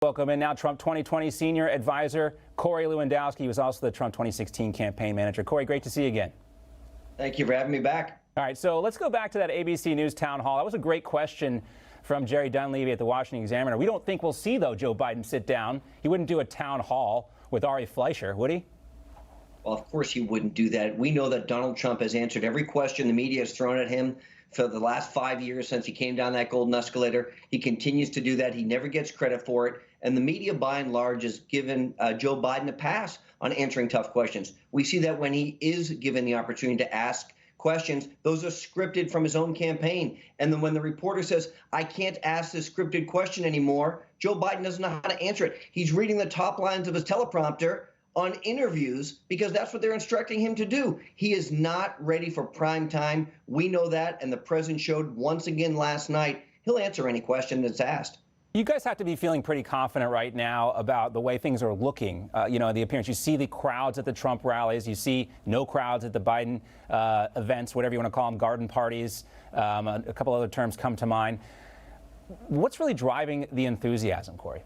Welcome in now, Trump 2020 senior advisor Corey Lewandowski, was also the Trump 2016 campaign manager. Corey, great to see you again. Thank you for having me back. All right, so let's go back to that ABC News town hall. That was a great question from Jerry Dunleavy at the Washington Examiner. We don't think we'll see, though, Joe Biden sit down. He wouldn't do a town hall with Ari Fleischer, would he? Well, of course he wouldn't do that. We know that Donald Trump has answered every question the media has thrown at him for the last 5 years since he came down that golden escalator. He continues to do that. He never gets credit for it. And the media, by and large, has given Joe Biden a pass on answering tough questions. We see that when he is given the opportunity to ask questions, those are scripted from his own campaign. And then when the reporter says, I can't ask this scripted question anymore, Joe Biden doesn't know how to answer it. He's reading the top lines of his teleprompter on interviews because that's what they're instructing him to do. He is not ready for prime time. We know that, and the president showed once again last night he'll answer any question that's asked. You guys have to be feeling pretty confident right now about the way things are looking, the appearance. You see the crowds at the Trump rallies. You see no crowds at the Biden events, whatever you want to call them, garden parties. A couple other terms come to mind. What's really driving the enthusiasm, Corey?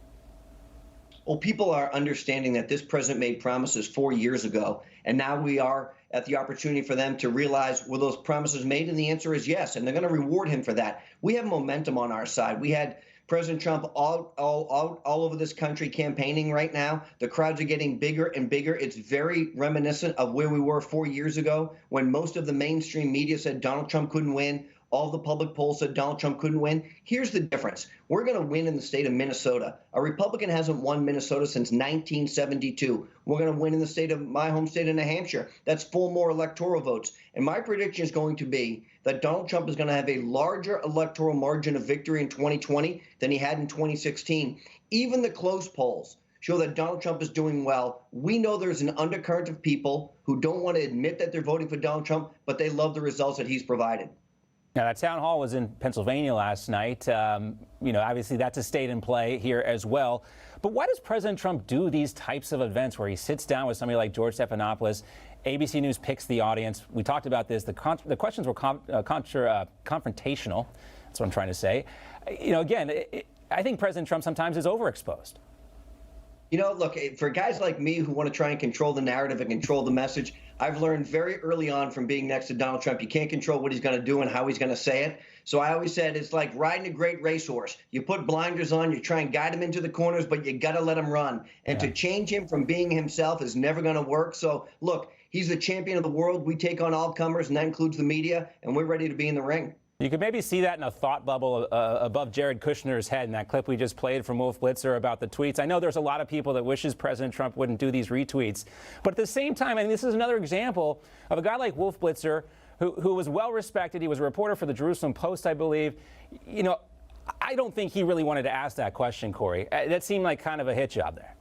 Well, people are understanding that this president made promises 4 years ago, and now we are at the opportunity for them to realize, were those promises made? And the answer is yes, and they're going to reward him for that. We have momentum on our side. We had President Trump all over this country campaigning right now. The crowds are getting bigger and bigger. It's very reminiscent of where we were 4 years ago when most of the mainstream media said Donald Trump couldn't win. All the public polls said Donald Trump couldn't win. Here's the difference. We're going to win in the state of Minnesota. A Republican hasn't won Minnesota since 1972. We're going to win in the state of my home state of New Hampshire. That's 4 more electoral votes. And my prediction is going to be that Donald Trump is going to have a larger electoral margin of victory in 2020 than he had in 2016. Even the close polls show that Donald Trump is doing well. We know there's an undercurrent of people who don't want to admit that they're voting for Donald Trump, but they love the results that he's provided. Now, that town hall was in Pennsylvania last night. Obviously that's a state in play here as well. But why does President Trump do these types of events where he sits down with somebody like George Stephanopoulos? ABC News picks the audience. We talked about this. The questions were confrontational. That's what I'm trying to say. I think President Trump sometimes is overexposed. Look, for guys like me who want to try and control the narrative and control the message, I've learned very early on from being next to Donald Trump, you can't control what he's going to do and how he's going to say it. So I always said it's like riding a great racehorse. You put blinders on, you try and guide him into the corners, but you got to let him run. And to change him from being himself is never going to work. So, look, he's the champion of the world. We take on all comers, and that includes the media, and we're ready to be in the ring. You could maybe see that in a thought bubble above Jared Kushner's head in that clip we just played from Wolf Blitzer about the tweets. I know there's a lot of people that wishes President Trump wouldn't do these retweets. But at the same time, and this is another example of a guy like Wolf Blitzer who was well respected. He was a reporter for the Jerusalem Post, I believe. I don't think he really wanted to ask that question, Corey. That seemed like kind of a hit job there.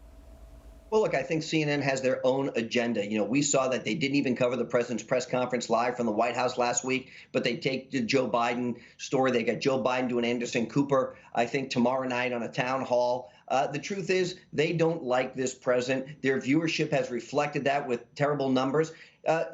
Well, look, I think CNN has their own agenda. We saw that they didn't even cover the president's press conference live from the White House last week, but they take the Joe Biden story. They got Joe Biden doing Anderson Cooper, I think, tomorrow night on a town hall. The truth is they don't like this president. Their viewership has reflected that with terrible numbers.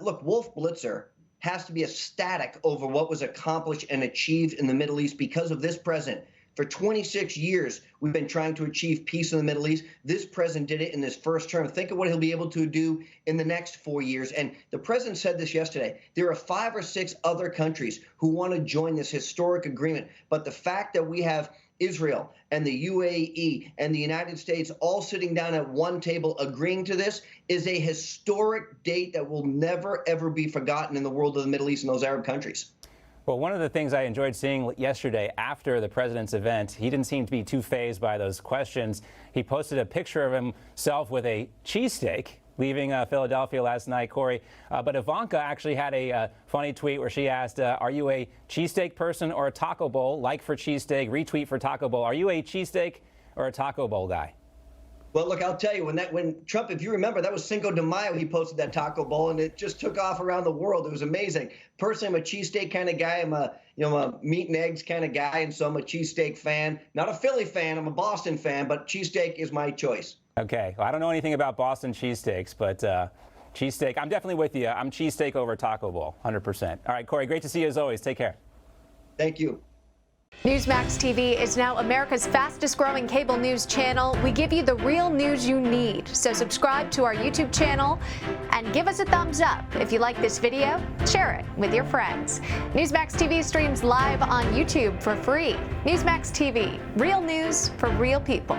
Look, Wolf Blitzer has to be ecstatic over what was accomplished and achieved in the Middle East because of this president. For 26 years, we've been trying to achieve peace in the Middle East. This president did it in his first term. Think of what he'll be able to do in the next 4 years. And the president said this yesterday. There are 5 or 6 other countries who want to join this historic agreement. But the fact that we have Israel and the UAE and the United States all sitting down at one table agreeing to this is a historic date that will never, ever be forgotten in the world of the Middle East and those Arab countries. Well, one of the things I enjoyed seeing yesterday after the president's event, he didn't seem to be too fazed by those questions. He posted a picture of himself with a cheesesteak leaving Philadelphia last night, Corey. But Ivanka actually had a funny tweet where she asked, are you a cheesesteak person or a taco bowl? Like for cheesesteak, retweet for taco bowl. Are you a cheesesteak or a taco bowl guy? Well, look, I'll tell you, when Trump, if you remember, that was Cinco de Mayo, he posted that taco bowl, and it just took off around the world. It was amazing. Personally, I'm a cheesesteak kind of guy. I'm a meat and eggs kind of guy, and so I'm a cheesesteak fan. Not a Philly fan. I'm a Boston fan, but cheesesteak is my choice. Okay. Well, I don't know anything about Boston cheesesteaks, but cheesesteak, I'm definitely with you. I'm cheesesteak over taco bowl, 100%. All right, Corey, great to see you as always. Take care. Thank you. Newsmax TV is now America's fastest growing cable news channel. We give you the real news you need. So subscribe to our YouTube channel and give us a thumbs up. If you like this video, share it with your friends. Newsmax TV streams live on YouTube for free. Newsmax TV, real news for real people.